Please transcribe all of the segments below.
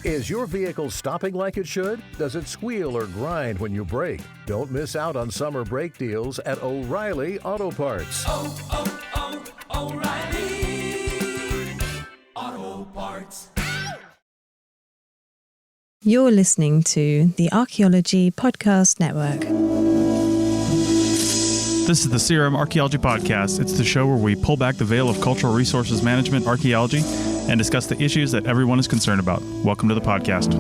Is your vehicle stopping like it should? Does it squeal or grind when you brake? Don't miss out on summer brake deals at O'Reilly Auto Parts. O'Reilly Auto Parts. You're listening to the Archaeology Podcast Network. This is the CRM Archaeology Podcast. It's the show where we pull back the veil of cultural resources management, archaeology, and discuss the issues that everyone is concerned about. Welcome to the podcast.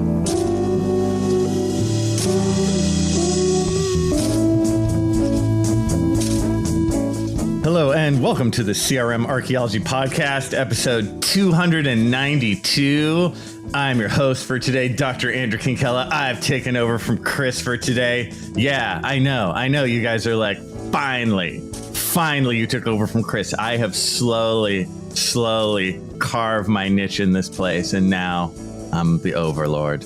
Hello, and welcome to the CRM Archaeology Podcast, episode 292. I'm your host for today, Dr. Andrew Kinkella. I've taken over from Chris for today. Yeah, I know. You guys are like, finally you took over from Chris. I have slowly carved my niche in this place, and now I'm the overlord.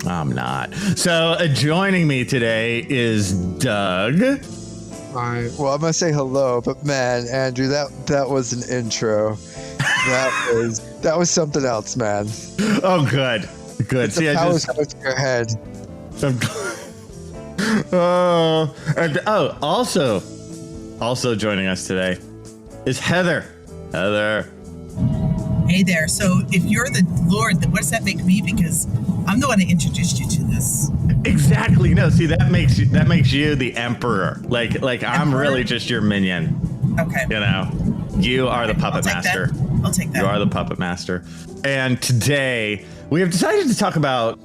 I'm not. So joining me today is Doug. Hi. Well, I'm gonna say hello, but man, Andrew, that was an intro. That was something else, man. Oh, good. See, I just out of your head. Also joining us today is Heather. Hey there. So if you're the Lord, then what does that make me? Because I'm the one who introduced you to this. Exactly. No, see, that makes you the emperor. Like I'm really just your minion. Okay. You know, you are the puppet master. I'll take that. You are the puppet master. And today we have decided to talk about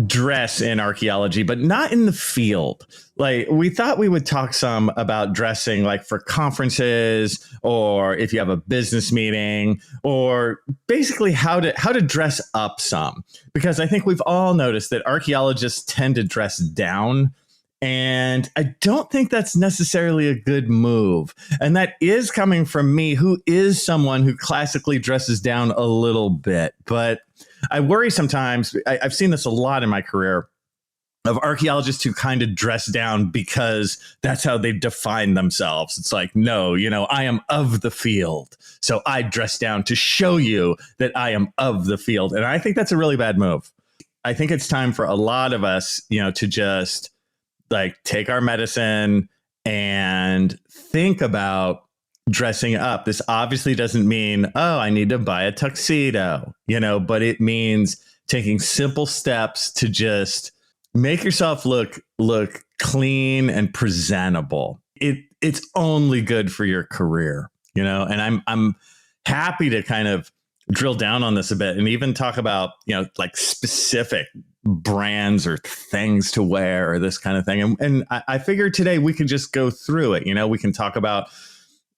dress in archaeology, but not in the field. Like, we thought we would talk some about dressing, like for conferences, or if you have a business meeting, or basically how to dress up some. Because I think we've all noticed that archaeologists tend to dress down, and I don't think that's necessarily a good move. And that is coming from me, who is someone who classically dresses down a little bit. But I worry sometimes, I've seen this a lot in my career, of archaeologists who kind of dress down because that's how they define themselves. It's like, no, I am of the field, so I dress down to show you that I am of the field. And I think that's a really bad move. I think it's time for a lot of us, to just like take our medicine and think about dressing up. This obviously doesn't mean, oh, I need to buy a tuxedo, but it means taking simple steps to just make yourself look clean and presentable. It's only good for your career, and I'm happy to kind of drill down on this a bit and even talk about, like specific brands or things to wear or this kind of thing. And I figured today we could just go through it. We can talk about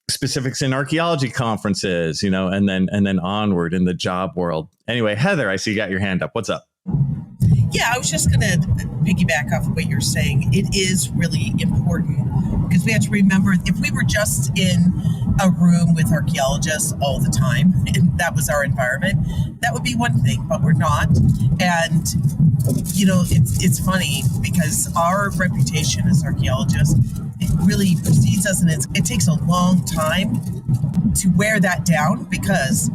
specifics in archaeology conferences, and then onward in the job world. Anyway, Heather, I see you got your hand up. What's up? Yeah, I was just going to piggyback off of what you're saying. It is really important because we have to remember, if we were just in a room with archaeologists all the time, and that was our environment, that would be one thing, but we're not. And, it's funny because our reputation as archaeologists, it really precedes us, and it takes a long time to wear that down because,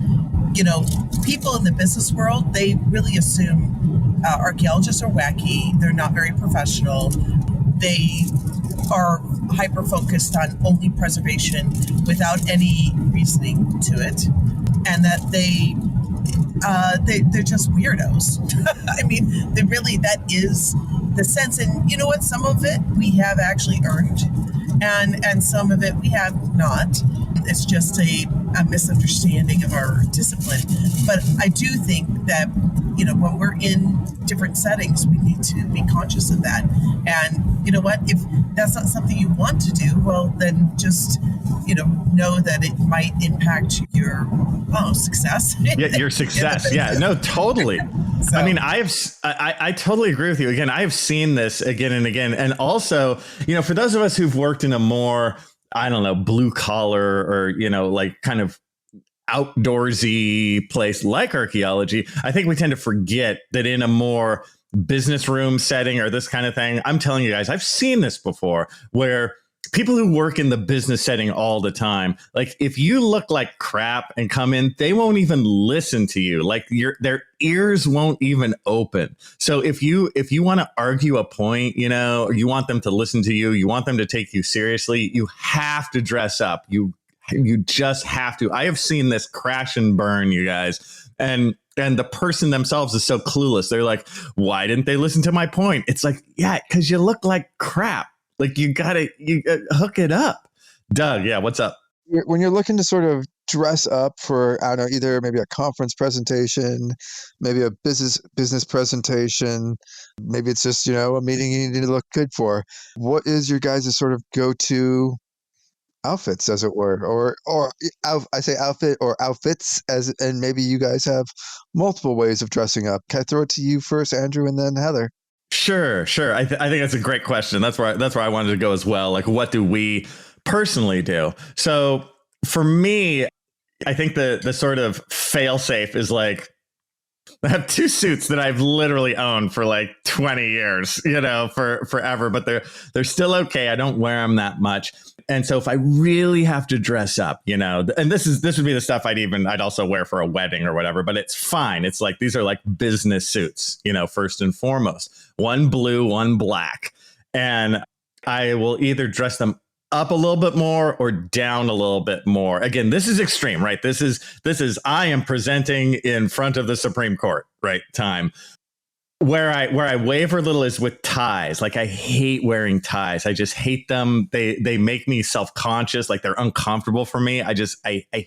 people in the business world, they really assume archaeologists are wacky. They're not very professional. They are hyper-focused on only preservation without any reasoning to it, and that they're just weirdos. I mean, that is the sense. And you know what? Some of it we have actually earned, and some of it we have not. It's just a misunderstanding of our discipline. But I do think that, when we're in different settings, we need to be conscious of that. And you know what? If that's not something you want to do, well, then just, know that it might impact your success. Yeah, your success. Yeah, no, totally. So, I mean, I totally agree with you. Again, I have seen this again and again. And also, for those of us who've worked in a more, I don't know, blue collar or, like kind of outdoorsy place like archaeology, I think we tend to forget that in a more business room setting or this kind of thing, I'm telling you guys, I've seen this before where people who work in the business setting all the time, like if you look like crap and come in, they won't even listen to you. Like their ears won't even open. So if you want to argue a point, you know, or you want them to listen to you, you want them to take you seriously, you have to dress up. You just have to. I have seen this crash and burn, you guys. And the person themselves is so clueless. They're like, why didn't they listen to my point? It's like, yeah, because you look like crap. Like you hook it up. Doug, yeah, what's up? When you're looking to sort of dress up for, I don't know, either maybe a conference presentation, maybe a business presentation, maybe it's just, you know, a meeting you need to look good for. What is your guys' sort of go-to outfits, as it were, or I say outfit or outfits, and maybe you guys have multiple ways of dressing up. Can I throw it to you first, Andrew, and then Heather? Sure. I think that's a great question. That's where I wanted to go as well. Like, what do we personally do? So for me, I think the sort of fail safe is like, I have two suits that I've literally owned for like 20 years, you know, for forever, but they're still okay. I don't wear them that much. And so if I really have to dress up, you know, and this would be the stuff I'd also wear for a wedding or whatever, but it's fine. It's like, these are like business suits, you know, first and foremost, one blue, one black. And I will either dress them up a little bit more or down a little bit more. Again, this is extreme, right? This is I am presenting in front of the Supreme Court, right? Time. Where I waver a little is with ties. Like, I hate wearing ties. I just hate them. They make me self-conscious. Like, they're uncomfortable for me. I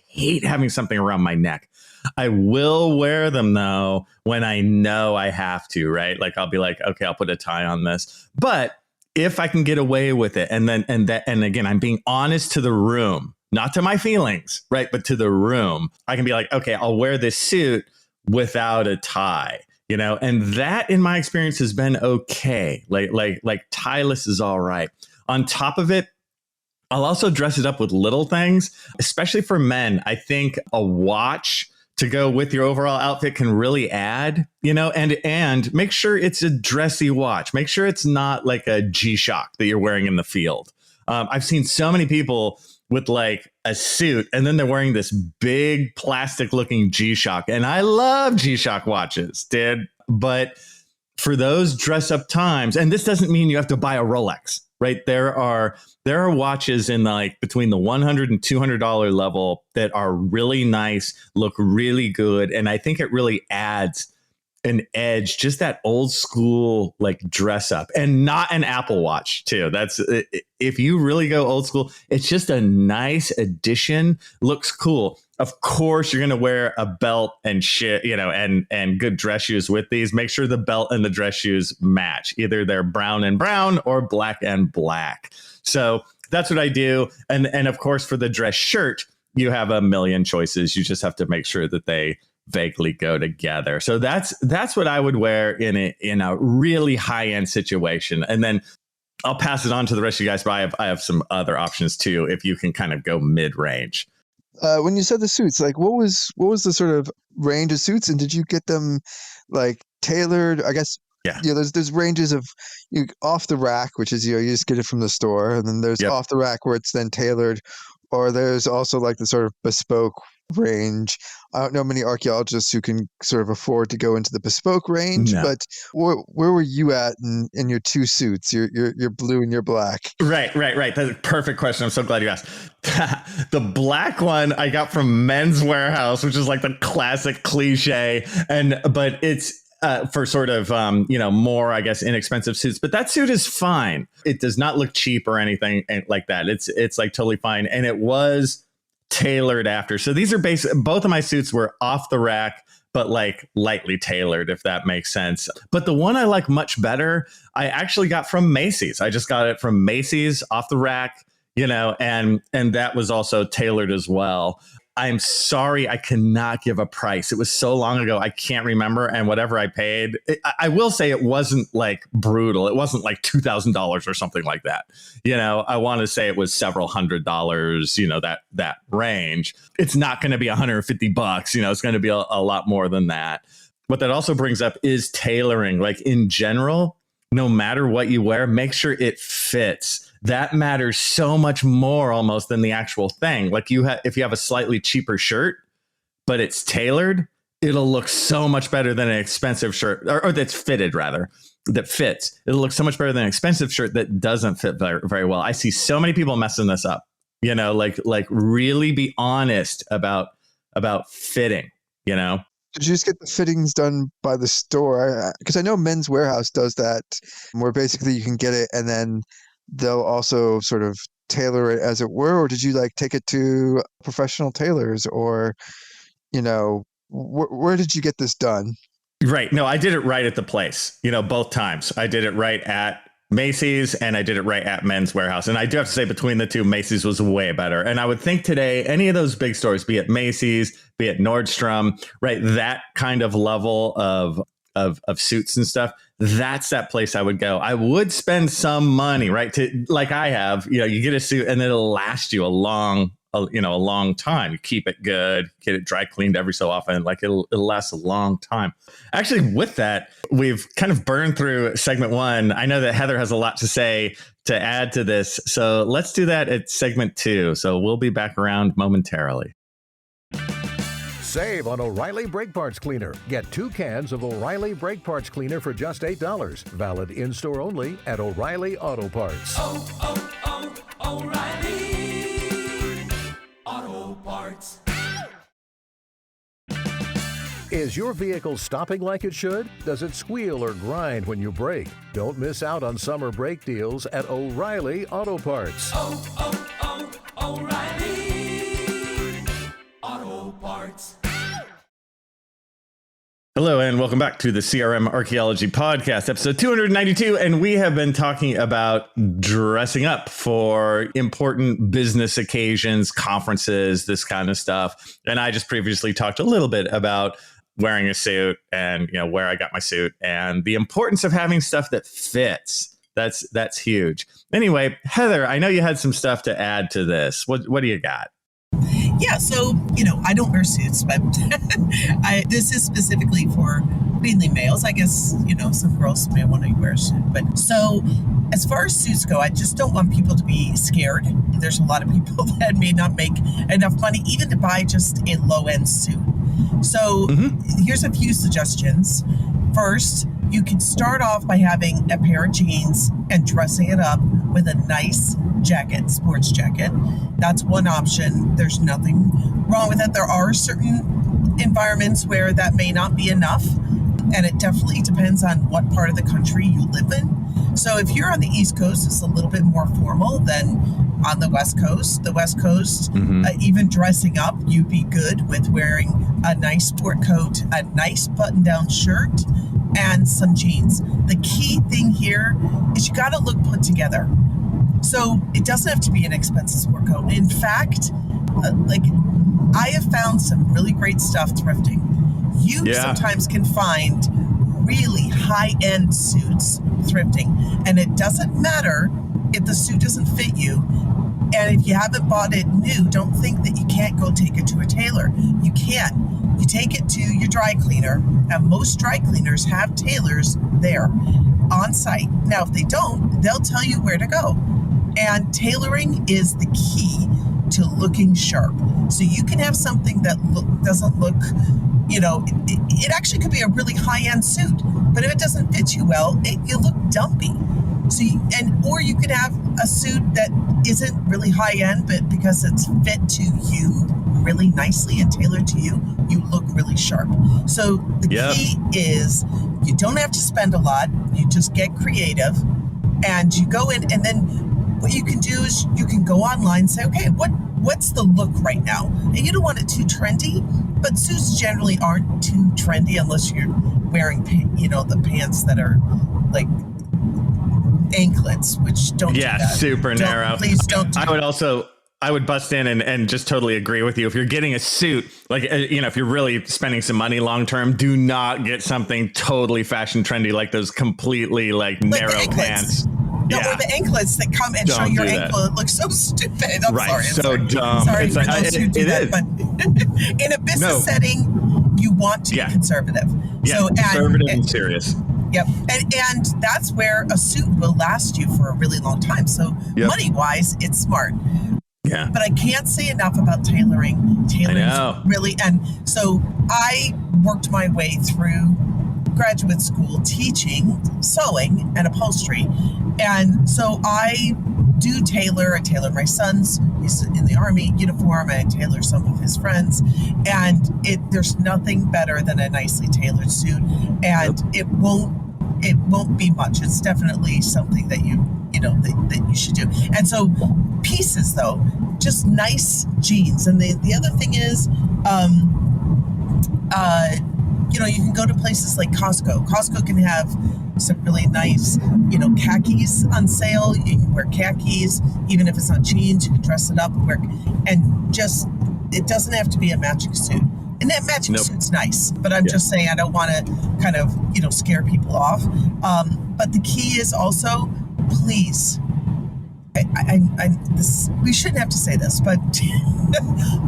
hate having something around my neck. I will wear them though when I know I have to, right? Like, I'll be like, okay, I'll put a tie on this. But if I can get away with it, and again, I'm being honest to the room, not to my feelings, right? But to the room, I can be like, okay, I'll wear this suit without a tie, you know, and that in my experience has been okay. Like tieless is all right. On top of it, I'll also dress it up with little things, especially for men. I think a watch to go with your overall outfit can really add, you know, and make sure it's a dressy watch. Make sure it's not like a G-Shock that you're wearing in the field. I've seen so many people with like a suit and then they're wearing this big plastic looking G-Shock. And I love G-Shock watches, but for those dress up times, and this doesn't mean you have to buy a Rolex, right? There are watches in like between the $100 and $200 level that are really nice, look really good. And I think it really adds an edge, just that old school like dress up, and not an Apple Watch too. That's, if you really go old school, it's just a nice addition. Looks cool. Of course, you're going to wear a belt and shit, you know, and good dress shoes with these. Make sure the belt and the dress shoes match. Either they're brown and brown or black and black. So that's what I do. And of course, for the dress shirt, you have a million choices. You just have to make sure that they vaguely go together. So that's what I would wear in a really high end situation. And then I'll pass it on to the rest of you guys, but I have some other options too, if you can kind of go mid range. When you said the suits, like what was the sort of range of suits, and did you get them like tailored? I guess, yeah. There's ranges of off the rack, which is, you just get it from the store, and then there's off the rack where it's then tailored, or there's also like the sort of bespoke range. I don't know many archaeologists who can sort of afford to go into the bespoke range, but where were you at in your two suits, your blue and your black? Right. That's a perfect question. I'm so glad you asked. The black one I got from Men's Warehouse, which is like the classic cliche, but it's for sort of, more, I guess, inexpensive suits. But that suit is fine. It does not look cheap or anything like that. It's like totally fine. And it was tailored after. So these are both of my suits were off the rack, but like lightly tailored, if that makes sense. But the one I like much better, I actually got from Macy's. I just got it from Macy's off the rack, and that was also tailored as well. I'm sorry, I cannot give a price. It was so long ago, I can't remember. And whatever I paid, I will say it wasn't like brutal. It wasn't like $2,000 or something like that. I want to say it was several $100s, that range. It's not going to be $150. It's going to be a lot more than that. What that also brings up is tailoring. Like in general, no matter what you wear, make sure it fits. that matters so much more almost than the actual thing. Like if you have a slightly cheaper shirt, but it's tailored, it'll look so much better than an expensive shirt, or that's fitted rather, that fits. It'll look so much better than an expensive shirt that doesn't fit very, very well. I see so many people messing this up, like really be honest about fitting, Did you just get the fittings done by the store? Because I know Men's Warehouse does that, where basically you can get it and then they'll also sort of tailor it as it were. Or did you like take it to professional tailors, or, where did you get this done? Right. No, I did it right at the place, both times. I did it right at Macy's and I did it right at Men's Warehouse. And I do have to say, between the two, Macy's was way better. And I would think today, any of those big stores, be it Macy's, be it Nordstrom, right, that kind of level of suits and stuff, that's that place I would go. I would spend some money, right, to, like I have, you get a suit and it'll last you a long time. You keep it good, get it dry cleaned every so often. Like it'll last a long time. Actually, with that, we've kind of burned through segment 1. I know that Heather has a lot to say to add to this. So let's do that at segment 2. So we'll be back around momentarily. Save on O'Reilly Brake Parts Cleaner. Get 2 cans of O'Reilly Brake Parts Cleaner for just $8. Valid in-store only at O'Reilly Auto Parts. O'Reilly Auto Parts. Is your vehicle stopping like it should? Does it squeal or grind when you brake? Don't miss out on summer brake deals at O'Reilly Auto Parts. O'Reilly Auto Parts. Hello and welcome back to the CRM Archaeology Podcast, episode 292. And we have been talking about dressing up for important business occasions, conferences, this kind of stuff. And I just previously talked a little bit about wearing a suit and, where I got my suit and the importance of having stuff that fits. That's huge. Anyway, Heather, I know you had some stuff to add to this. What do you got? Yeah, so, I don't wear suits, but this is specifically for mainly males. I guess, some girls may want to wear a suit. But so as far as suits go, I just don't want people to be scared. There's a lot of people that may not make enough money even to buy just a low-end suit. So here's a few suggestions. First, you can start off by having a pair of jeans and dressing it up with a nice jacket, sports jacket. That's one option. There's nothing wrong with that. There are certain environments where that may not be enough, and it definitely depends on what part of the country you live in. So if you're on the East Coast, it's a little bit more formal than on the West Coast. The West Coast, even dressing up, you'd be good with wearing a nice sport coat, a nice button-down shirt, and some jeans. The key thing here is you got to look put together. So it doesn't have to be an expensive sport coat. In fact, I have found some really great stuff thrifting. You sometimes can find really high-end suits thrifting, and it doesn't matter if the suit doesn't fit you. And if you haven't bought it new, don't think that you can't go take it to a tailor. You can. You take it to your dry cleaner, and most dry cleaners have tailors there on site. Now, if they don't, they'll tell you where to go. And tailoring is the key to looking sharp. So you can have something that doesn't look, it actually could be a really high-end suit, but if it doesn't fit you well, you look dumpy. So or you could have a suit that isn't really high-end, but because it's fit to you really nicely and tailored to you, you look really sharp. So the key is you don't have to spend a lot. You just get creative and you go in, and then what you can do is you can go online and say, okay, what's the look right now? And you don't want it too trendy, but suits generally aren't too trendy unless you're wearing, the pants that are like anklets, which don't do that. Super narrow. Please don't do I would bust in and just totally agree with you. If you're getting a suit, if you're really spending some money long term, do not get something totally fashion trendy like those completely narrow pants. No, or the anklets that come and show your ankle. It looks so stupid. I'm sorry. So dumb. Sorry for those who do that. But in a business setting, you want to be conservative. Yeah, so conservative and serious. Yep. And that's where a suit will last you for a really long time. So money-wise, it's smart. Yeah. But I can't say enough about tailoring. Tailoring really, and so I worked my way through graduate school teaching sewing and upholstery. And so I do tailor. I tailor my son's, he's in the Army uniform, and I tailor some of his friends. And there's nothing better than a nicely tailored suit. And it won't be much. It's definitely something that that you should do. And so pieces, though, just nice jeans. And the other thing is, you can go to places like Costco. Costco can have some really nice, khakis on sale. You can wear khakis, even if it's not jeans, you can dress it up it doesn't have to be a matching suit. And that matching suit's nice, but I'm just saying I don't want to kind of, scare people off. But the key is also, please, we shouldn't have to say this, but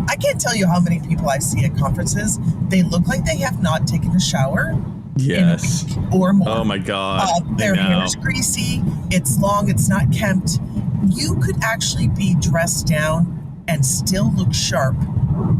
I can't tell you how many people I see at conferences. They look like they have not taken a shower in a week or more. Oh my God. Their hair is greasy. It's long. It's not kempt. You could actually be dressed down and still look sharp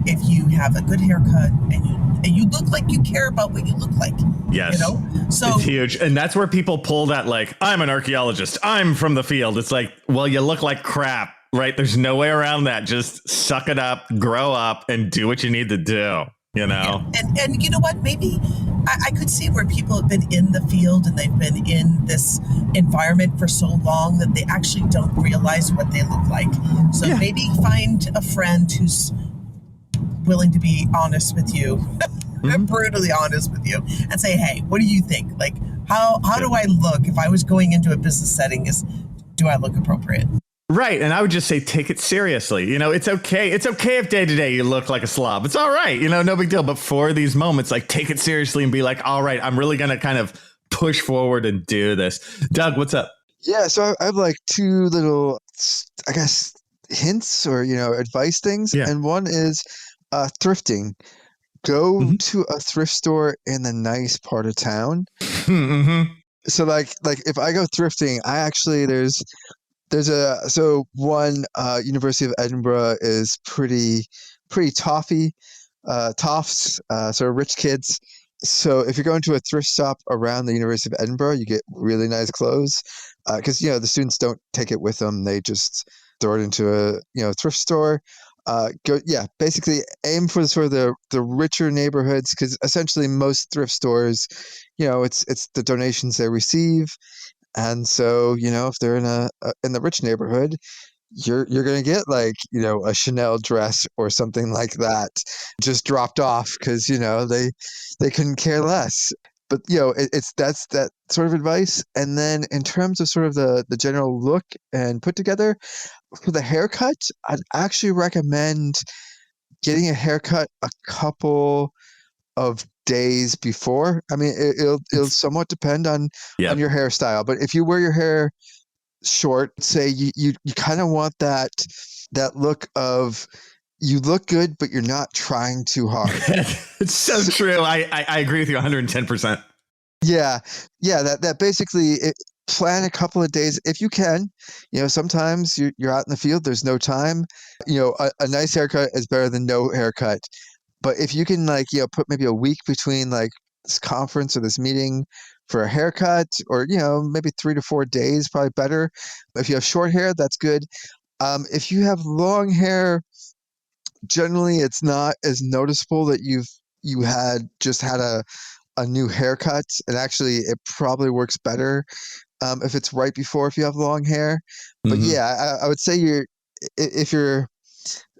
if you have a good haircut and you look like you care about what you look like. Yes. So it's huge. And that's where people pull that, like, I'm an archaeologist, I'm from the field. It's like, well, you look like crap, right? There's no way around that. Just suck it up, grow up, and do what you need to do, Yeah. And you know what? Maybe I could see where people have been in the field and they've been in this environment for so long that they actually don't realize what they look like. So maybe find a friend who's willing to be honest with you, brutally honest with you, and say, hey, what do you think? Like, how do I look if I was going into a business setting? Do I look appropriate? Right. And I would just say, take it seriously. It's okay. It's okay if day to day you look like a slob. It's all right. No big deal. But for these moments, like, take it seriously and be like, all right, I'm really going to kind of push forward and do this. Doug, what's up? Yeah. So I have like two little, I guess, hints or, advice things. Yeah. And one is thrifting. Go to a thrift store in the nice part of town. So like if I go thrifting, I actually, there's University of Edinburgh is pretty toffy, toffs, sort of rich kids. So if you're going to a thrift shop around the University of Edinburgh, you get really nice clothes because the students don't take it with them; they just throw it into a thrift store. Basically aim for sort of the richer neighborhoods because essentially most thrift stores, it's the donations they receive. And so, if they're in the rich neighborhood, you're going to get like, a Chanel dress or something like that just dropped off because, they couldn't care less. But, that's that sort of advice. And then in terms of sort of the general look and put together for the haircut, I'd actually recommend getting a haircut a couple of days before. I mean, it'll somewhat depend on your hairstyle, but if you wear your hair short, say you kind of want that look of you look good, but you're not trying too hard. It's so true. I agree with you 110%. Yeah. That basically plan a couple of days if you can. Sometimes you're out in the field, there's no time. A nice haircut is better than no haircut. But if you can put maybe a week between like this conference or this meeting for a haircut or, maybe 3 to 4 days, probably better. If you have short hair, that's good. If you have long hair, generally it's not as noticeable that you had a new haircut. And actually it probably works better if it's right before if you have long hair. But I would say if you're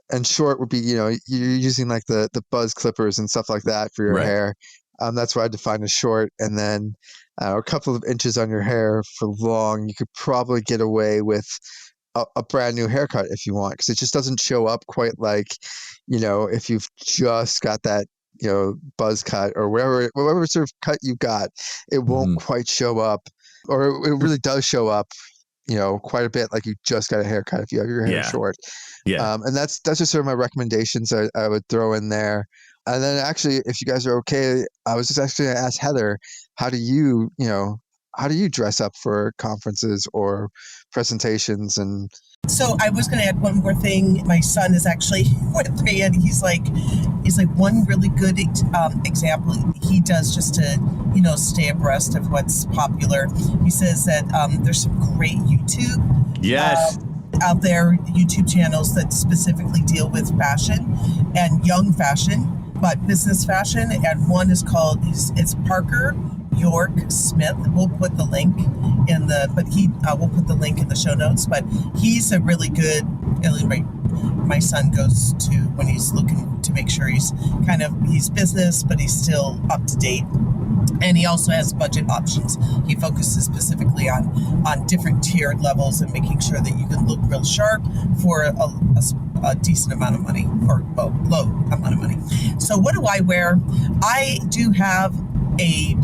and short would be, you're using like the buzz clippers and stuff like that for your hair. That's what I define as short. And then a couple of inches on your hair for long, you could probably get away with a brand new haircut if you want, because it just doesn't show up quite like, if you've just got that, buzz cut or whatever sort of cut you got, it won't quite show up, or it really does show up, quite a bit like you just got a haircut if you have your hair short. And that's just sort of my recommendations I would throw in there. And then actually, if you guys are okay, I was just actually going to ask Heather, how do you dress up for conferences or presentations? And so I was going to add one more thing. My son is actually with me, and he's like one really good example he does just to, stay abreast of what's popular. He says that there's some great YouTube out there, YouTube channels that specifically deal with fashion and young fashion, but business fashion. And one is called, it's Parker York Smith. We'll put the link we'll put the link in the show notes, but he's a really good, my son goes to when he's looking to make sure he's business, but he's still up to date. And he also has budget options. He focuses specifically on different tiered levels and making sure that you can look real sharp for a decent amount of money, or low amount of money. So what do I wear? I do have a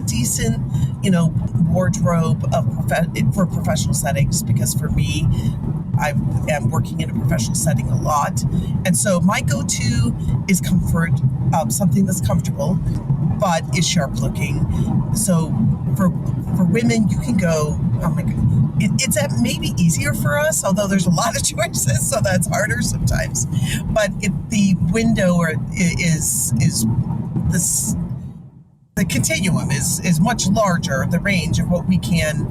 decent, wardrobe for professional settings, because for me, I am working in a professional setting a lot. And so my go-to is comfort, something that's comfortable, but is sharp looking. So for women, you can go, oh my God, it's maybe easier for us, although there's a lot of choices, so that's harder sometimes. But the window is this. The continuum is much larger, the range of what we can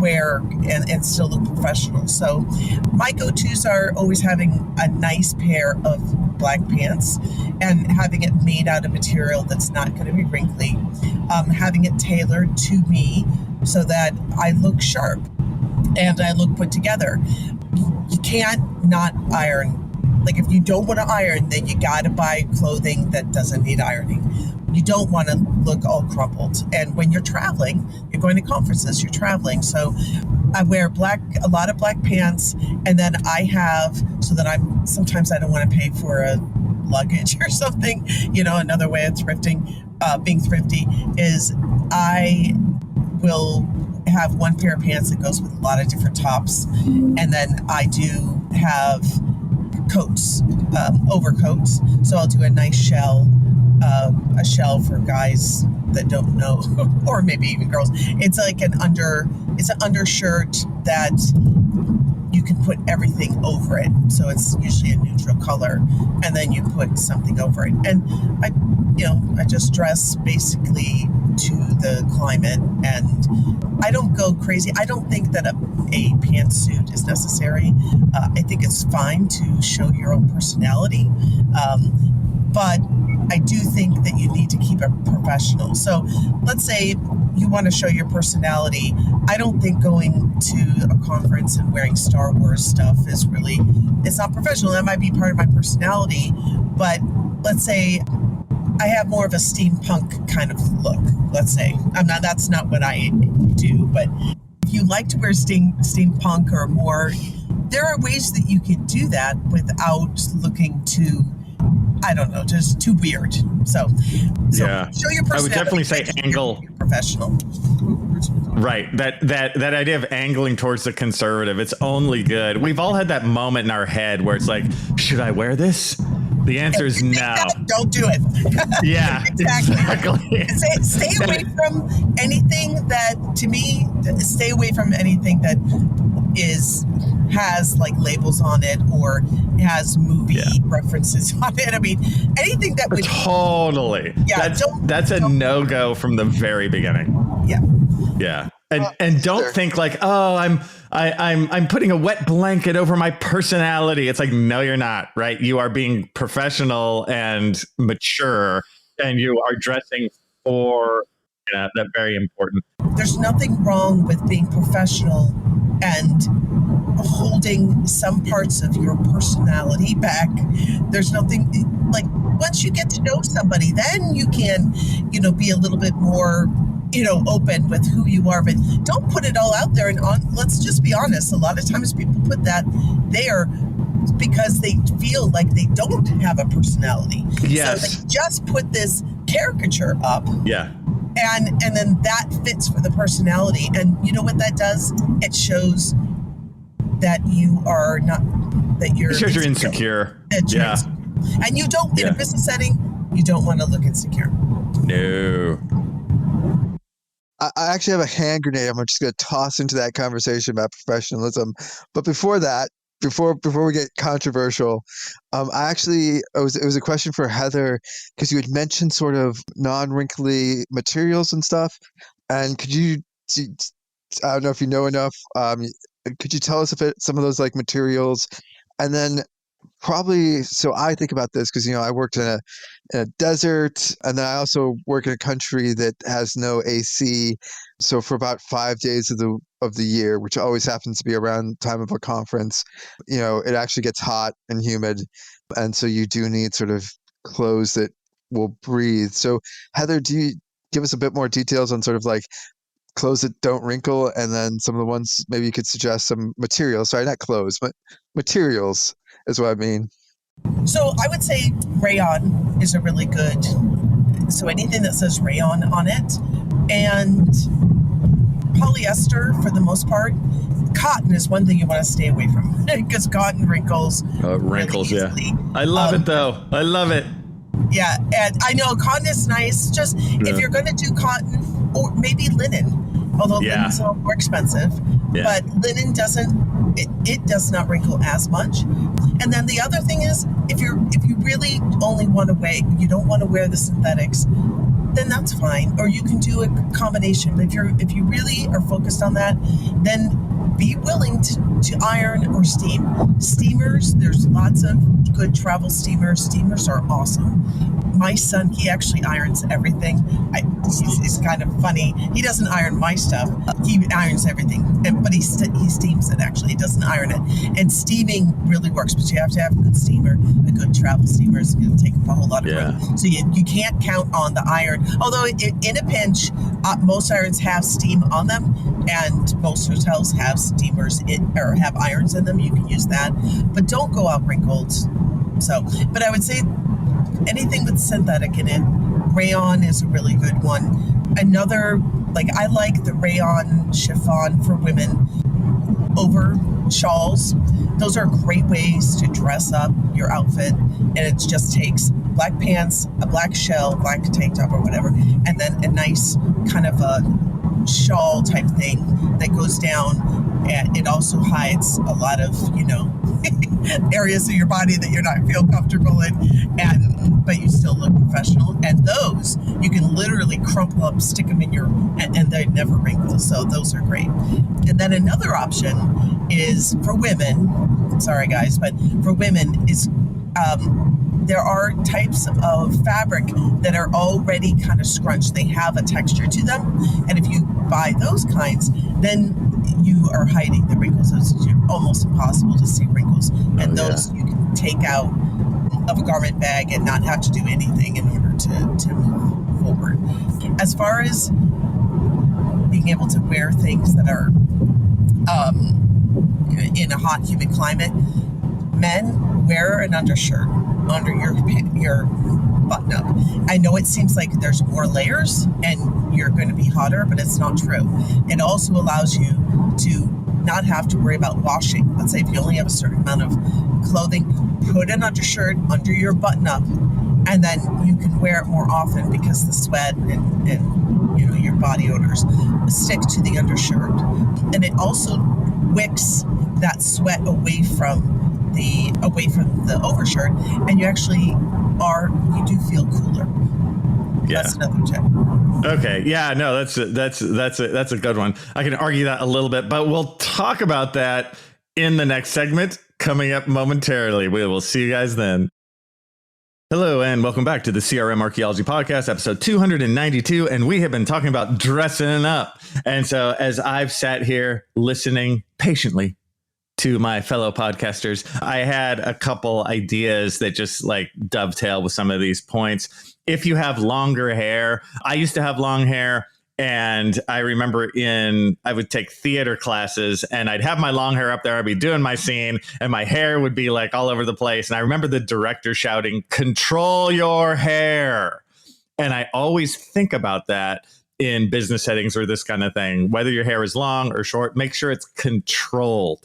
wear and still look professional. So my go-tos are always having a nice pair of black pants and having it made out of material that's not going to be wrinkly, having it tailored to me so that I look sharp and I look put together. You can't not iron. Like, if you don't want to iron, then you got to buy clothing that doesn't need ironing. You don't want to look all crumpled. And when you're traveling, you're going to conferences, you're traveling. So I wear a lot of black pants. And then I have, so that sometimes I don't want to pay for a luggage or something. Another way of being thrifty is I will have one pair of pants that goes with a lot of different tops. And then I do have coats, overcoats. So I'll do a nice shell for guys that don't know, or maybe even girls. It's like an undershirt that you can put everything over it. So it's usually a neutral color, and then you put something over it. And I just dress basically to the climate, and I don't go crazy. I don't think that a pantsuit is necessary. I think it's fine to show your own personality, but I do think that you need to keep it professional. So let's say you want to show your personality. I don't think going to a conference and wearing Star Wars stuff it's not professional. That might be part of my personality, but let's say I have more of a steampunk kind of look, let's say. That's not what I do, but if you like to wear steampunk or more, there are ways that you can do that without looking too, I don't know, just too weird. So yeah, show your personality. I would definitely say angle. You're professional. Right. That idea of angling towards the conservative, it's only good. We've all had that moment in our head where it's like, should I wear this? The answer is no. Don't do it. Yeah, exactly. Stay away from anything that, to me, has like labels on it or has movie references on it. I mean, anything that would totally. Yeah, that's a no-go from the very beginning. Yeah. Yeah. And don't think like, oh, I'm putting a wet blanket over my personality. It's like, no, you're not, right? You are being professional and mature, and you are dressing for that very important. There's nothing wrong with being professional and holding some parts of your personality back. There's nothing like, once you get to know somebody, then you can, be a little bit more, open with who you are, but don't put it all out there. And let's just be honest. A lot of times people put that there because they feel like they don't have a personality. Yes. So they just put this caricature up. Yeah. And then that fits for the personality. And you know what that does? It shows that you are not, that you're... It shows you're insecure. And you don't, in a business setting, You don't want to look insecure. No. I actually have a hand grenade. I'm just going to toss into that conversation about professionalism. But before that, before we get controversial, it was a question for Heather, because you had mentioned sort of non-wrinkly materials and stuff. And could you, I don't know if you know enough, could you tell us some of those like materials? And then probably, so I think about this because, I worked in a desert, and then I also work in a country that has no AC. So for about 5 days of the year, which always happens to be around time of a conference, it actually gets hot and humid. And so you do need sort of clothes that will breathe. So Heather, do you give us a bit more details on sort of like clothes that don't wrinkle, and then some of the ones maybe you could suggest some materials. Sorry, not clothes, but materials is what I mean. So I would say rayon is a really good, so anything that says rayon on it, and polyester for the most part. Cotton is one thing you want to stay away from because cotton wrinkles. Wrinkles, really yeah. I love it though. I love it. Yeah, and I know cotton is nice. Just if you're going to do cotton, or maybe linen, although linen's a little more expensive. Yeah. But linen it does not wrinkle as much. And then the other thing is, if you really only want to you don't want to wear the synthetics, then that's fine. Or you can do a combination. But if you really are focused on that, then be willing to iron or steam. Steamers, there's lots of good travel steamers. Steamers are awesome. My son, he actually irons everything. It's kind of funny. He doesn't iron my stuff. He irons everything, but he steams it, actually. He doesn't iron it. And steaming really works, but you have to have a good steamer. A good travel steamer is going to take up a whole lot of room. So you can't count on the iron. Although in a pinch, most irons have steam on them, and most hotels have steamers or have irons in them. You can use that, but don't go out wrinkled. So, but I would say anything with synthetic in it, rayon is a really good one. Another, I like the rayon chiffon for women over shawls. Those are great ways to dress up your outfit, and it just takes black pants, a black shell, black tank top or whatever, and then a nice kind of a shawl type thing that goes down, and it also hides a lot of areas of your body that you're not feel comfortable in, but you still look professional. And those you can literally crumple up, stick them in and they never wrinkle. So those are great. And then another option is for women. Sorry guys, but for women is there are types of fabric that are already kind of scrunched. They have a texture to them. And if you buy those kinds, then you are hiding the wrinkles. It's almost impossible to see wrinkles. And those you can take out of a garment bag and not have to do anything in order to move forward. As far as being able to wear things that are in a hot, humid climate, men, wear an undershirt under your button up. I know it seems like there's more layers and you're going to be hotter, but it's not true. It also allows you to not have to worry about washing. Let's say if you only have a certain amount of clothing, put an undershirt under your button up, and then you can wear it more often because the sweat and your body odors stick to the undershirt. And it also wicks that sweat away from the overshirt, and you do feel cooler. Yeah. That's another tip. Okay. Yeah, no, that's a good one. I can argue that a little bit, but we'll talk about that in the next segment coming up momentarily. We will see you guys then. Hello and welcome back to the CRM Archaeology Podcast, episode 292, and we have been talking about dressing up. And so as I've sat here listening patiently to my fellow podcasters, I had a couple ideas that just dovetail with some of these points. If you have longer hair, I used to have long hair, and I remember I would take theater classes, and I'd have my long hair up there. I'd be doing my scene, and my hair would be all over the place. And I remember the director shouting, "Control your hair." And I always think about that in business settings or this kind of thing. Whether your hair is long or short, make sure it's controlled.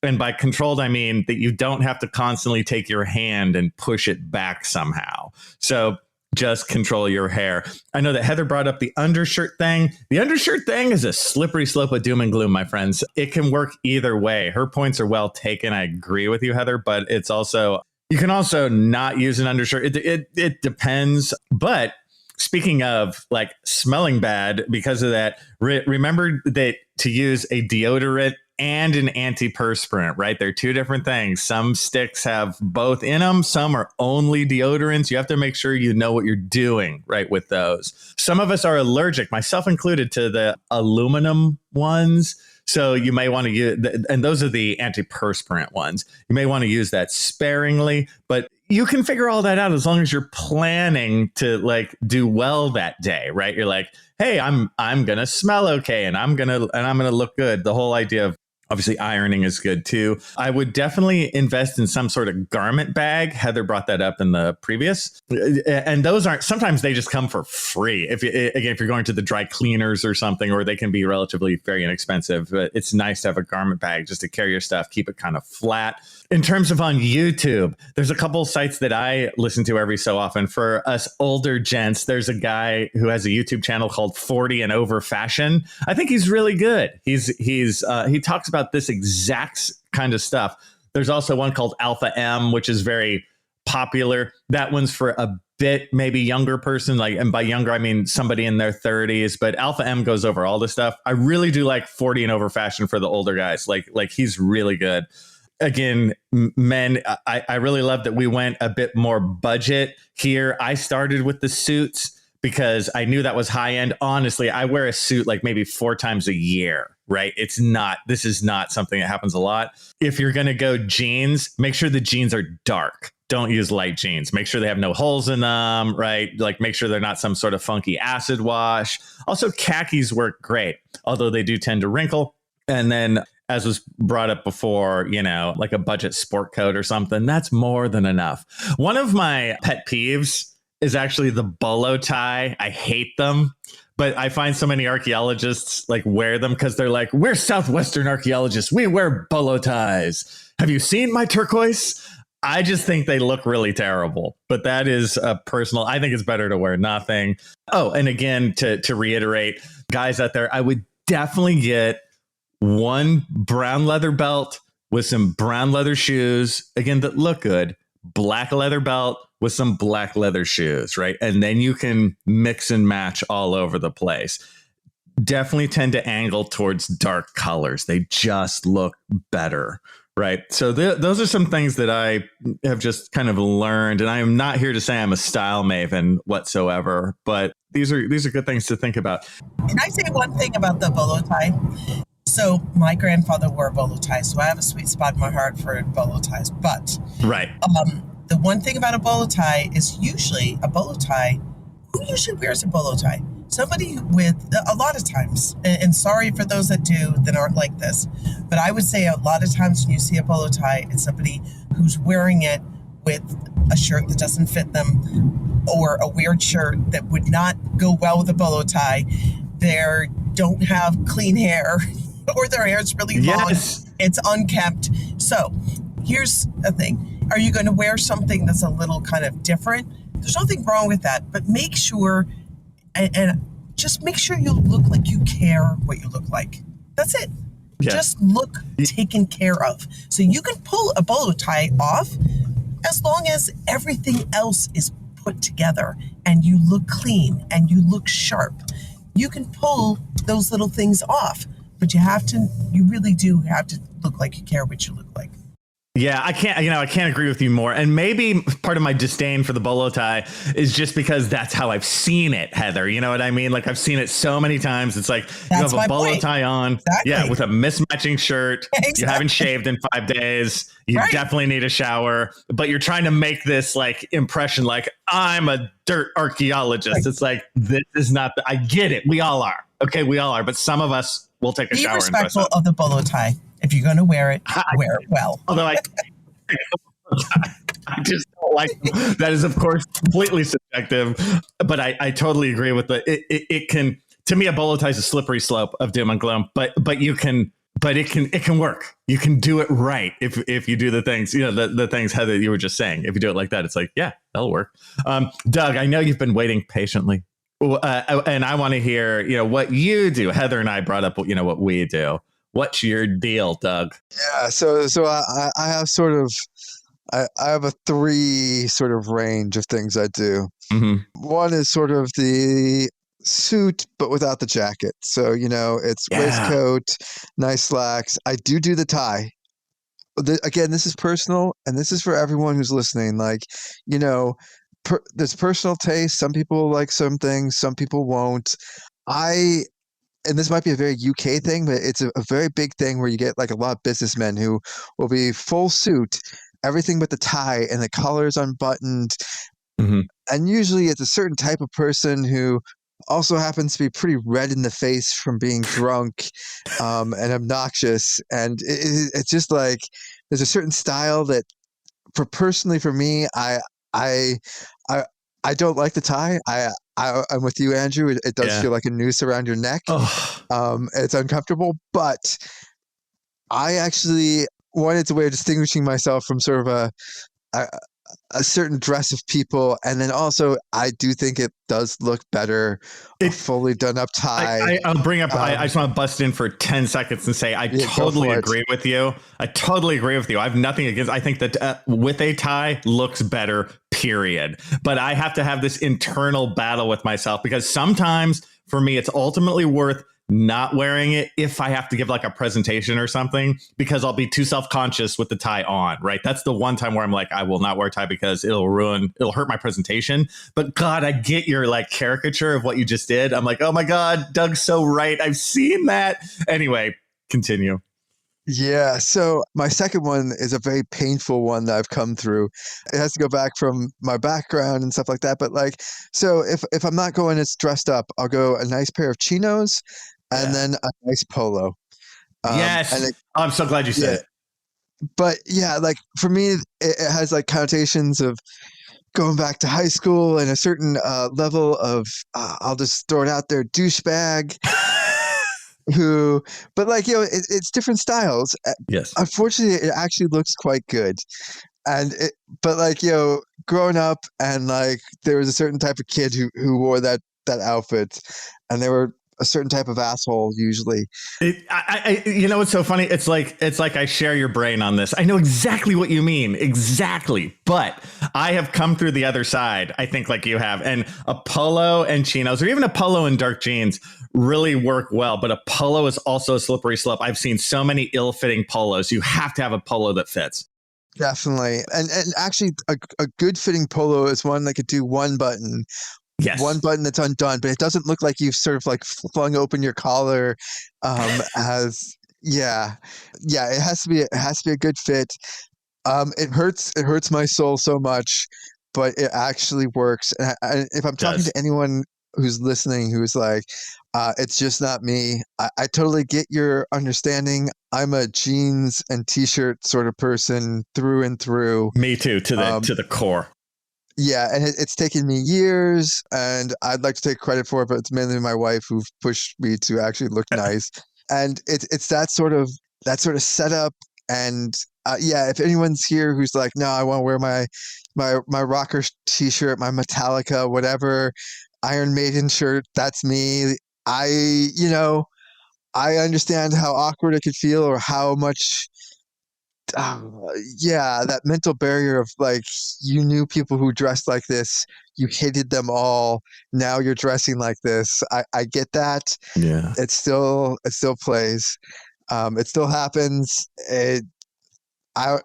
And by controlled, I mean that you don't have to constantly take your hand and push it back somehow. So just control your hair. I know that Heather brought up the undershirt thing. The undershirt thing is a slippery slope of doom and gloom, my friends. It can work either way. Her points are well taken. I agree with you, Heather, but it's also, you can also not use an undershirt. It depends. But speaking of like smelling bad because of that, remember that to use a deodorant and an antiperspirant, right? They're two different things. Some sticks have both in them. Some are only deodorants. You have to make sure you know what you're doing, right, with those. Some of us are allergic, myself included, to the aluminum ones. So you may want to use, and those are the antiperspirant ones. You may want to use that sparingly, but you can figure all that out as long as you're planning to like do well that day, right? You're like, hey, I'm gonna smell okay, and I'm gonna look good. The whole idea of obviously ironing is good too. I would definitely invest in some sort of garment bag. Heather brought that up in the previous, and those aren't, sometimes they just come for free. If you're going to the dry cleaners or something, or they can be relatively very inexpensive, but it's nice to have a garment bag just to carry your stuff, keep it kind of flat. In terms of on YouTube, there's a couple sites that I listen to every so often. For us older gents, there's a guy who has a YouTube channel called 40 and Over Fashion. I think he's really good. He talks about this exact kind of stuff. There's also one called Alpha M, which is very popular. That one's for a bit maybe younger person, like, and by younger I mean somebody in their 30s, but Alpha M goes over all this stuff. I really do like 40 and Over Fashion for the older guys. Like he's really good. Again, men, I really love that we went a bit more budget here. I started with the suits because I knew that was high end. Honestly, I wear a suit like maybe 4 times a year, right? This is not something that happens a lot. If you're going to go jeans, make sure the jeans are dark. Don't use light jeans. Make sure they have no holes in them, right? Like make sure they're not some sort of funky acid wash. Also, khakis work great, although they do tend to wrinkle. And then, as was brought up before, like a budget sport coat or something, that's more than enough. One of my pet peeves is actually the bolo tie. I hate them, but I find so many archaeologists like wear them because they're like, we're Southwestern archaeologists. We wear bolo ties. Have you seen my turquoise? I just think they look really terrible, but that is a personal, I think it's better to wear nothing. Oh, and again, to reiterate, guys out there, I would definitely get one brown leather belt with some brown leather shoes, again, that look good, black leather belt with some black leather shoes, right? And then you can mix and match all over the place. Definitely tend to angle towards dark colors. They just look better, right? So those are some things that I have just kind of learned, and I am not here to say I'm a style maven whatsoever, but these are good things to think about. Can I say one thing about the bolo tie? So my grandfather wore a bolo tie, so I have a sweet spot in my heart for bolo ties. But right, the one thing about a bolo tie is usually a bolo tie. Who usually wears a bolo tie? Somebody with a lot of times. And sorry for those that do that aren't like this, but I would say a lot of times when you see a bolo tie, it's somebody who's wearing it with a shirt that doesn't fit them, or a weird shirt that would not go well with a bolo tie. They don't have clean hair. Or their hair is really long. Yes. It's unkempt. So here's the thing. Are you going to wear something that's a little kind of different? There's nothing wrong with that, but make sure, and just make sure you look like you care what you look like. That's it. Yeah. Just look taken care of. So you can pull a bolo tie off as long as everything else is put together and you look clean and you look sharp. You can pull those little things off. But you really do have to look like you care what you look like. Yeah, I can't agree with you more. And maybe part of my disdain for the bolo tie is just because that's how I've seen it, Heather. You know what I mean? Like I've seen it so many times. It's like you have a bolo tie on, yeah, with a mismatching shirt. Exactly. You haven't shaved in 5 days. You definitely need a shower, but you're trying to make this like impression like I'm a dirt archaeologist. Right. It's like, this is not, I get it. We all are. Okay, we all are. But some of us will take a shower. Be respectful of the bolo tie. If you're going to wear it, wear it well. Although I just don't like them. That is, of course, completely subjective. But I totally agree with it can, to me, a bolo tie is a slippery slope of doom and gloom. But you can but it can work. You can do it right if you do the things, the things, Heather, you were just saying. If you do it like that, it's like, yeah, that'll work. Doug, I know you've been waiting patiently, and I want to hear, what you do. Heather and I brought up, what we do. What's your deal, Doug? Yeah, so I have sort of I have a 3 sort of range of things I do. Mm-hmm. One is sort of the suit, but without the jacket. So, it's waistcoat, nice slacks. I do the tie. Again, this is personal, and this is for everyone who's listening. Like, there's personal taste. Some people like some things, some people won't. And this might be a very UK thing, but it's a very big thing where you get like a lot of businessmen who will be full suit, everything but the tie, and the collar's unbuttoned. Mm-hmm. And usually it's a certain type of person who also happens to be pretty red in the face from being drunk and obnoxious. And it's just like there's a certain style that, for me, I don't like the tie. I'm with you, Andrew. It does feel like a noose around your neck. It's uncomfortable, but I actually wanted a way of distinguishing myself from sort of a certain dress of people, and then also I do think it does look better a fully done up tie. I'll bring up. I just want to bust in for 10 seconds and say I totally agree with you. I totally agree with you. I have nothing against. I think that with a tie looks better. Period. But I have to have this internal battle with myself because sometimes for me it's ultimately worth not wearing it if I have to give like a presentation or something, because I'll be too self-conscious with the tie on, right? That's the one time where I'm like, I will not wear a tie because it'll hurt my presentation. But God, I get your like caricature of what you just did. I'm like, oh my God, Doug's so right. I've seen that. Anyway, continue. Yeah. So my second one is a very painful one that I've come through. It has to go back from my background and stuff like that. But like, so if I'm not going as dressed up, I'll go a nice pair of chinos and then a nice polo. Yes. I'm so glad you said it. But yeah, like for me, it has like connotations of going back to high school and a certain level of, I'll just throw it out there, douchebag. But like, it's different styles. Yes. Unfortunately, it actually looks quite good. But like, growing up and like, there was a certain type of kid who wore that outfit, and they were a certain type of asshole usually. What's so funny? It's like I share your brain on this. I know exactly what you mean. Exactly. But I have come through the other side, I think, like you have. And a polo and chinos, or even a polo and dark jeans, really work well. But a polo is also a slippery slope. I've seen so many ill-fitting polos. You have to have a polo that fits. Definitely. And actually, a good fitting polo is one that could do one button. Yes. One button that's undone, but it doesn't look like you've sort of like flung open your collar. It has to be a good fit. It hurts my soul so much, but it actually works. And if I'm talking to anyone who's listening who's like, it's just not me, I totally get your understanding. I'm a jeans and t-shirt sort of person through and through. Me too, to the core. Yeah, and it's taken me years, and I'd like to take credit for it, but it's mainly my wife who pushed me to actually look nice. And it's that sort of setup. And if anyone's here who's like, no, I want to wear my rocker t-shirt, my Metallica, whatever, Iron Maiden shirt, that's me. I understand how awkward it could feel, or how much. That mental barrier of like, you knew people who dressed like this, you hated them all, now you're dressing like this. I get that. Yeah. It still plays. It still happens. I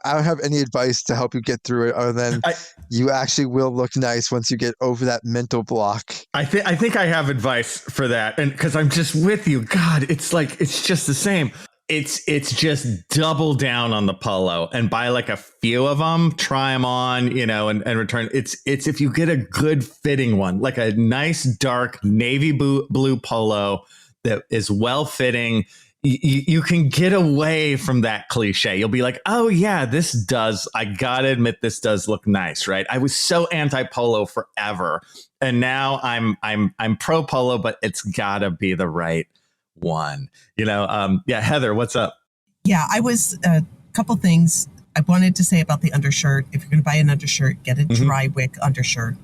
don't have any advice to help you get through it other than you actually will look nice once you get over that mental block. I think I have advice for that, and because I'm just with you. God, it's just the same. It's just double down on the polo and buy like a few of them, try them on, and return. It's if you get a good fitting one, like a nice dark navy blue polo that is well fitting, you can get away from that cliche. You'll be like, oh yeah, I gotta admit, this does look nice, right? I was so anti polo forever, and now I'm pro polo, but it's gotta be the right one. Heather, what's up? Yeah, I was a couple things I wanted to say about the undershirt. If you're going to buy an undershirt, get a dry wick undershirt.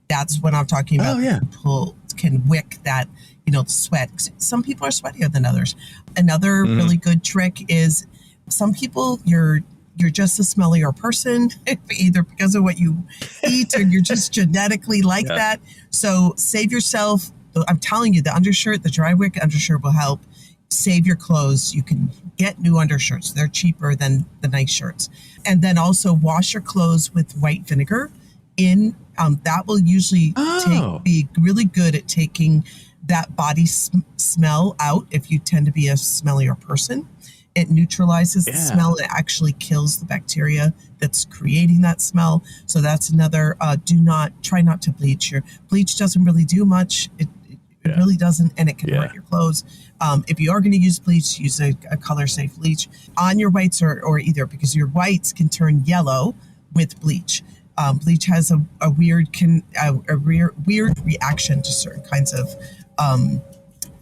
That's what I'm talking about. Oh, yeah. Can wick that, sweat. Some people are sweatier than others. Another really good trick is some people you're just a smellier person, either because of what you eat or you're just genetically like that. So save yourself. I'm telling you, the dry wick undershirt will help save your clothes. You can get new undershirts. They're cheaper than the nice shirts. And then also wash your clothes with white vinegar that will usually be really good at taking that body smell out if you tend to be a smellier person. It neutralizes the smell. It actually kills the bacteria that's creating that smell. So that's another, try not to bleach. Bleach doesn't really do much. It really doesn't, and it can hurt your clothes. If you are going to use bleach, use a color-safe bleach on your whites or either, because your whites can turn yellow with bleach. Bleach has a weird reaction to certain kinds of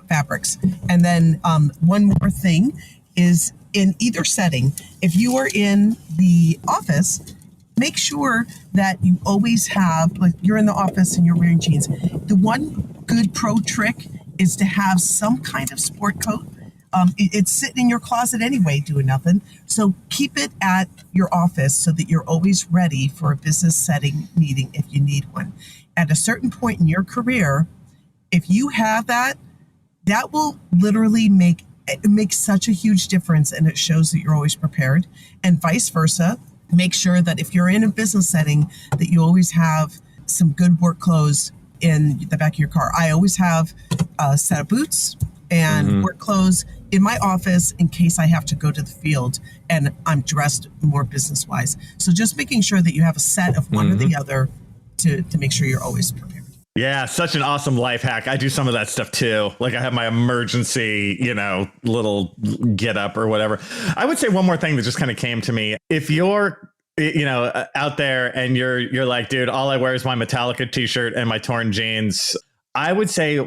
fabrics. And then one more thing is, in either setting, if you are in the office, make sure that you always have, like you're in the office and you're wearing jeans. The one good pro trick is to have some kind of sport coat. It's sitting in your closet anyway, doing nothing. So keep it at your office so that you're always ready for a business setting meeting if you need one. At a certain point in your career, if you have that will literally make such a huge difference, and it shows that you're always prepared. And vice versa, make sure that if you're in a business setting, that you always have some good work clothes in the back of your car. I always have a set of boots and work clothes in my office in case I have to go to the field and I'm dressed more business-wise. So just making sure that you have a set of one or the other to make sure you're always prepared. Yeah, such an awesome life hack. I do some of that stuff too. Like I have my emergency, little get up or whatever. I would say one more thing that just kind of came to me. If you're, out there and you're like, dude, all I wear is my Metallica t-shirt and my torn jeans. I would say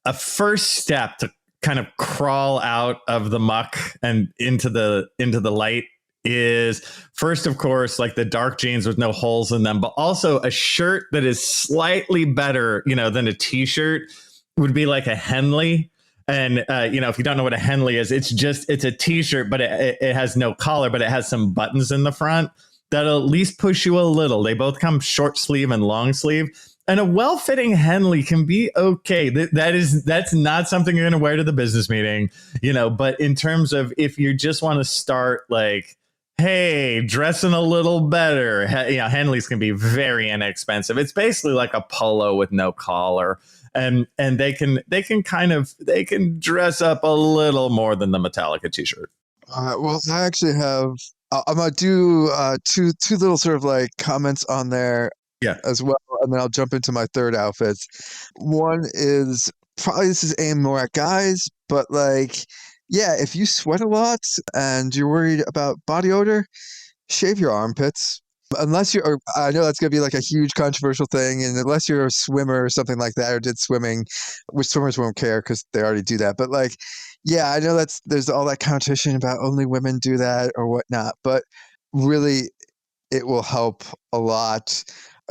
a first step to kind of crawl out of the muck and into the light is first, of course, like the dark jeans with no holes in them, but also a shirt that is slightly better, than a t-shirt would be like a Henley. And, if you don't know what a Henley is, it's a t-shirt, but it has no collar, but it has some buttons in the front that'll at least push you a little. They both come short sleeve and long sleeve. And a well-fitting Henley can be okay. That's not something you're going to wear to the business meeting, but in terms of if you just want to start like, hey, dressing a little better, Henleys can be very inexpensive. It's basically like a polo with no collar, and they can dress up a little more than the Metallica t-shirt. Well, I actually have. I'm gonna do two little sort of like comments on there, as well, and then I'll jump into my third outfits. One is probably this is aimed more at guys, but like. Yeah, if you sweat a lot and you're worried about body odor, shave your armpits. Unless you're, I know that's going to be like a huge controversial thing, and unless you're a swimmer or something like that, or did swimming, which swimmers won't care because they already do that. But like, yeah, I know there's all that competition about only women do that or whatnot, but really, it will help a lot.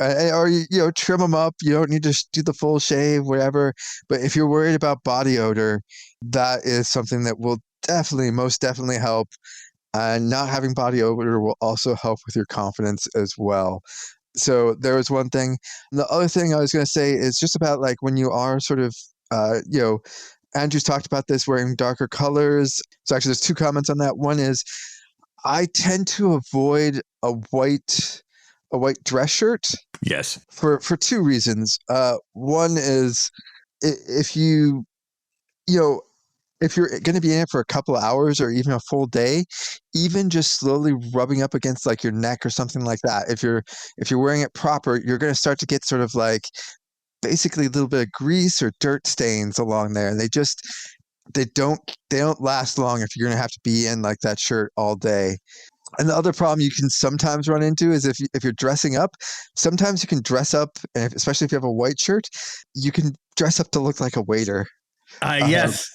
Or trim them up. You don't need to do the full shave, whatever. But if you're worried about body odor, that is something that will most definitely help. And not having body odor will also help with your confidence as well. So there was one thing. And the other thing I was going to say is just about like when you are sort of, Andrew's talked about this, wearing darker colors. So actually there's two comments on that. One is I tend to avoid a white dress shirt. Yes. For two reasons. One is if you're going to be in it for a couple of hours or even a full day, even just slowly rubbing up against like your neck or something like that. If you're wearing it proper, you're going to start to get sort of like basically a little bit of grease or dirt stains along there. And they don't last long if you're going to have to be in like that shirt all day. And the other problem you can sometimes run into is if you're dressing up, sometimes you can dress up, and especially if you have a white shirt, you can dress up to look like a waiter. Yes.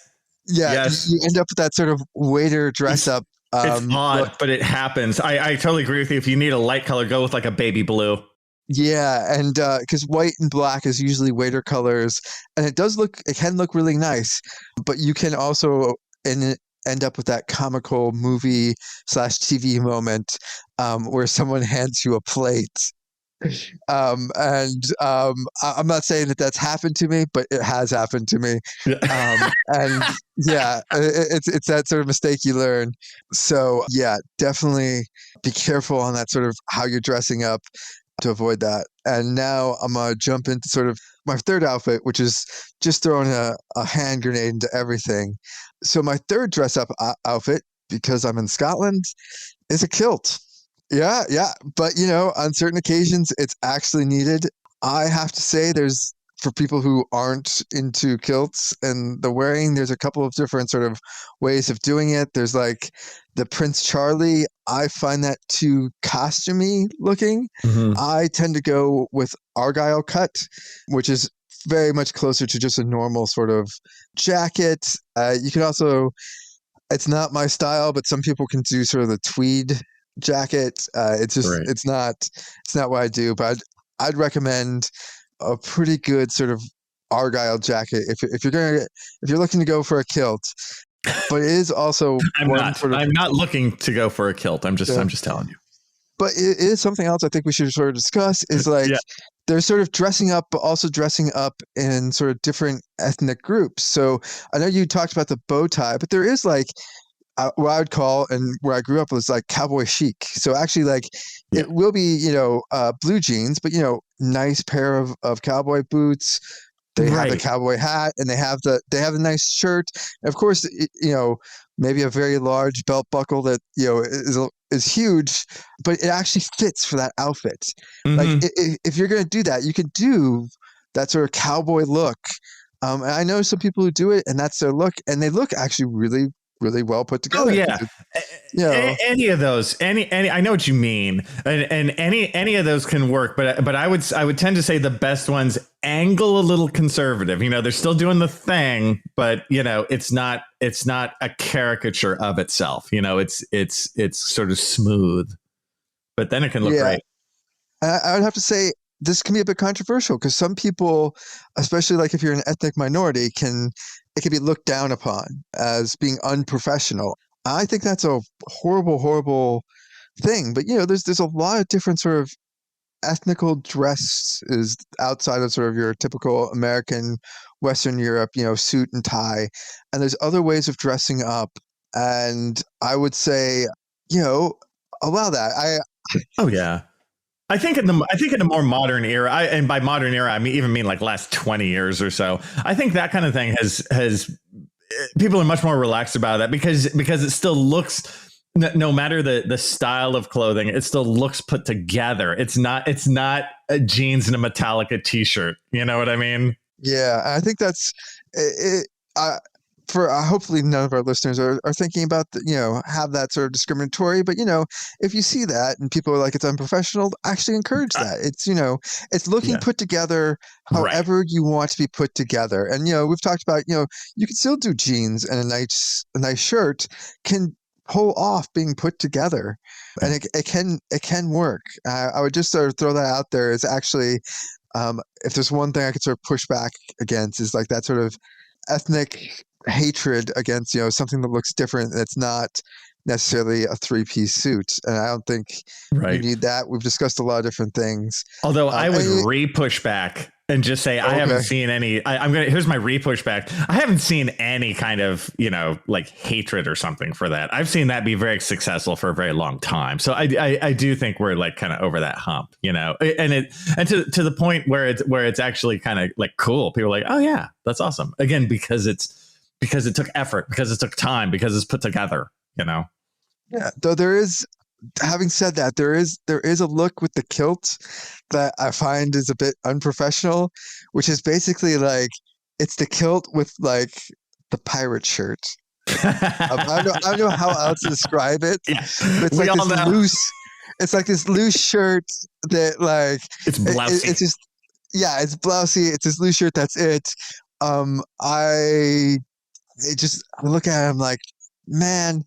Yeah, yes. You end up with that sort of waiter dress up It's odd, but it happens. I totally agree with you. If you need a light color, go with like a baby blue. Yeah, and because white and black is usually waiter colors, and it can look really nice, but you can also end up with that comical movie / TV moment where someone hands you a plate. I'm not saying that that's happened to me, but it has happened to me. And yeah, it's that sort of mistake you learn. So yeah, definitely be careful on that sort of how you're dressing up to avoid that. And now I'm gonna jump into sort of my third outfit, which is just throwing a hand grenade into everything. So my third dress up outfit, because I'm in Scotland, is a kilt. Yeah. But, on certain occasions, it's actually needed. I have to say for people who aren't into kilts and the wearing, there's a couple of different sort of ways of doing it. There's like the Prince Charlie. I find that too costumey looking. Mm-hmm. I tend to go with Argyle cut, which is very much closer to just a normal sort of jacket. You can also, it's not my style, but some people can do sort of the tweed jacket. It's just right. It's not what I do, but I'd recommend a pretty good sort of Argyle jacket if you're looking to go for a kilt. But it is also I'm not looking to go for a kilt. I'm just telling you. But it is something else I think we should sort of discuss is like they're sort of dressing up, but also dressing up in sort of different ethnic groups. So I know you talked about the bow tie, but there is like what I would call, and where I grew up was like cowboy chic. So actually like it will be, blue jeans, but, nice pair of cowboy boots. They have the cowboy hat and they have the nice shirt. And of course, maybe a very large belt buckle that, is huge, but it actually fits for that outfit. Mm-hmm. Like if you're going to do that, you could do that sort of cowboy look. And I know some people who do it and that's their look and they look actually really, really well put together. Oh yeah. Any of those, any, I know what you mean. And any of those can work, but I would tend to say the best ones angle a little conservative. They're still doing the thing, but it's not a caricature of itself. It's sort of smooth, but then it can look great. I would have to say this can be a bit controversial because some people, especially like if you're an ethnic minority, it can be looked down upon as being unprofessional. I think that's a horrible, horrible thing. But, there's a lot of different sort of ethnical dresses outside of sort of your typical American, Western Europe, suit and tie. And there's other ways of dressing up. And I would say, allow that. Oh, yeah. I think in the more modern era, and by modern era, I mean like last 20 years or so, I think that kind of thing has people are much more relaxed about that because it still looks, no matter the style of clothing, it still looks put together. It's not a jeans and a Metallica t-shirt. You know what I mean? Yeah, I think that's it. For hopefully none of our listeners are thinking about have that sort of discriminatory, but if you see that and people are like it's unprofessional, actually encourage that. It's it's looking put together however you want to be put together. And we've talked about you can still do jeans and a nice shirt can pull off being put together, and it can work. I would just sort of throw that out there as actually if there's one thing I could sort of push back against is like that sort of ethnic hatred against something that looks different that's not necessarily a three-piece suit, and I don't think you need that. We've discussed a lot of different things, although I would re-push back and just say I haven't seen any. Here's my re-push back. I haven't seen any kind of like hatred or something for that. I've seen that be very successful for a very long time. So I do think we're like kind of over that hump, and to the point where it's actually kind of like cool. People are like, oh yeah, that's awesome. Again, because it took effort, because it took time, because it's put together. Yeah, though there is. Having said that, there is a look with the kilt that I find is a bit unprofessional, which is basically like it's the kilt with like the pirate shirt. I don't know how else to describe it. Yeah. But it's like this loose. It's like this loose shirt that like it's blousy. It's just it's blousy. It's this loose shirt. That's it. I look at it. I'm like, man.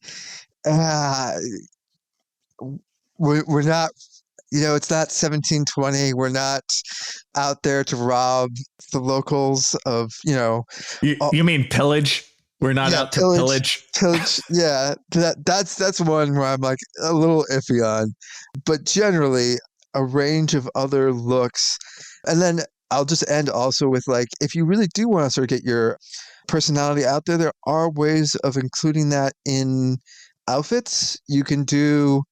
we're not, it's not 1720. We're not out there to rob the locals of, You mean pillage? We're not out to pillage. Pillage, yeah. That's one where I'm like a little iffy on. But generally, a range of other looks. And then I'll just end also with, like, if you really do want to sort of get your personality out there are ways of including that in outfits. You can do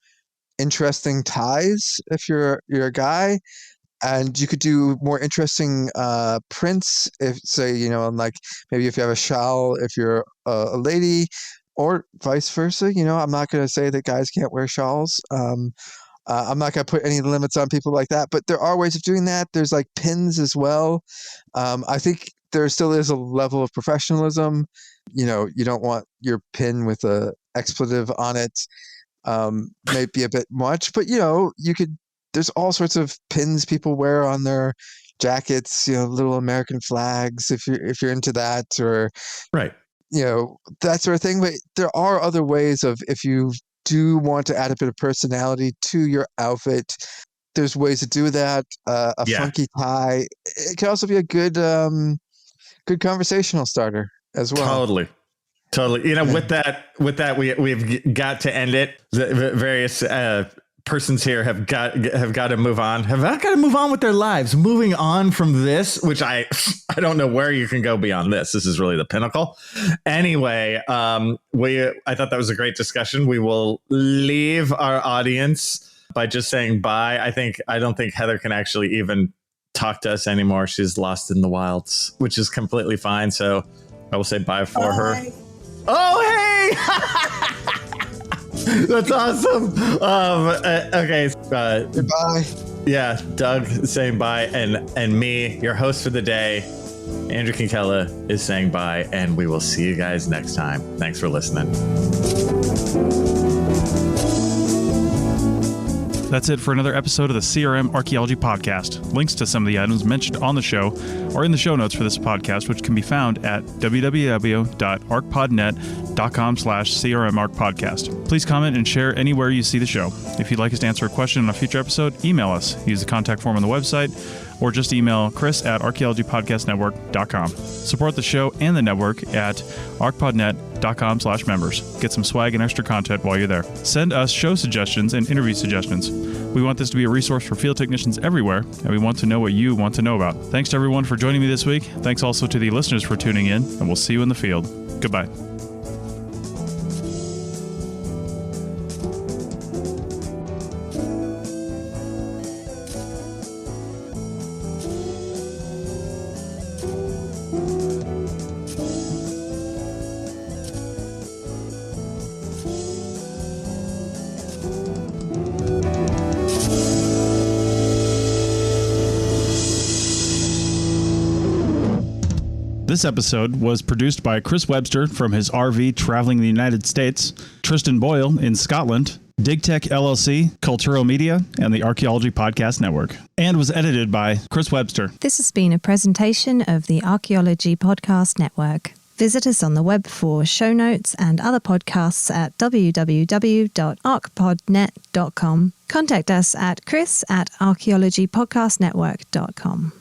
interesting ties if you're a guy, and you could do more interesting prints if, say, like maybe if you have a shawl if you're a lady, or vice versa. I'm not going to say that guys can't wear shawls. I'm not going to put any limits on people like that, but there are ways of doing that. There's like pins as well. I think there still is a level of professionalism. You don't want your pin with a expletive on it. May be a bit much, but you could. There's all sorts of pins people wear on their jackets. Little American flags if you're into that, or right. That sort of thing. But there are other ways of, if you do want to add a bit of personality to your outfit, there's ways to do that. Funky tie. It can also be a good conversational starter as well. Totally. With that, we've got to end it. The various persons here have got to move on. Have got to move on with their lives. Moving on from this, which I don't know where you can go beyond this. This is really the pinnacle. Anyway, I thought that was a great discussion. We will leave our audience by just saying bye. I don't think Heather can actually even talk to us anymore. She's lost in the wilds, which is completely fine. So I will say bye for her. Oh, hey! That's awesome. Okay. Goodbye. Yeah, Doug saying bye, and me, your host for the day, Andrew Kinkella, is saying bye, and we will see you guys next time. Thanks for listening. That's it for another episode of the CRM Archaeology Podcast. Links to some of the items mentioned on the show are in the show notes for this podcast, which can be found at www.archpodnet.com/CRMArchPodcast. Please comment and share anywhere you see the show. If you'd like us to answer a question in a future episode, email us. Use the contact form on the website, or just email chris@archaeologypodcastnetwork.com. Support the show and the network at archpodnet.com/members. Get some swag and extra content while you're there. Send us show suggestions and interview suggestions. We want this to be a resource for field technicians everywhere, and we want to know what you want to know about. Thanks to everyone for joining me this week. Thanks also to the listeners for tuning in, and we'll see you in the field. Goodbye. This episode was produced by Chris Webster from his RV traveling the United States, Tristan Boyle in Scotland, DigTech LLC, Cultural Media, and the Archaeology Podcast Network, and was edited by Chris Webster. This has been a presentation of the Archaeology Podcast Network. Visit us on the web for show notes and other podcasts at www.archpodnet.com. Contact us at chris@archaeologypodcastnetwork.com.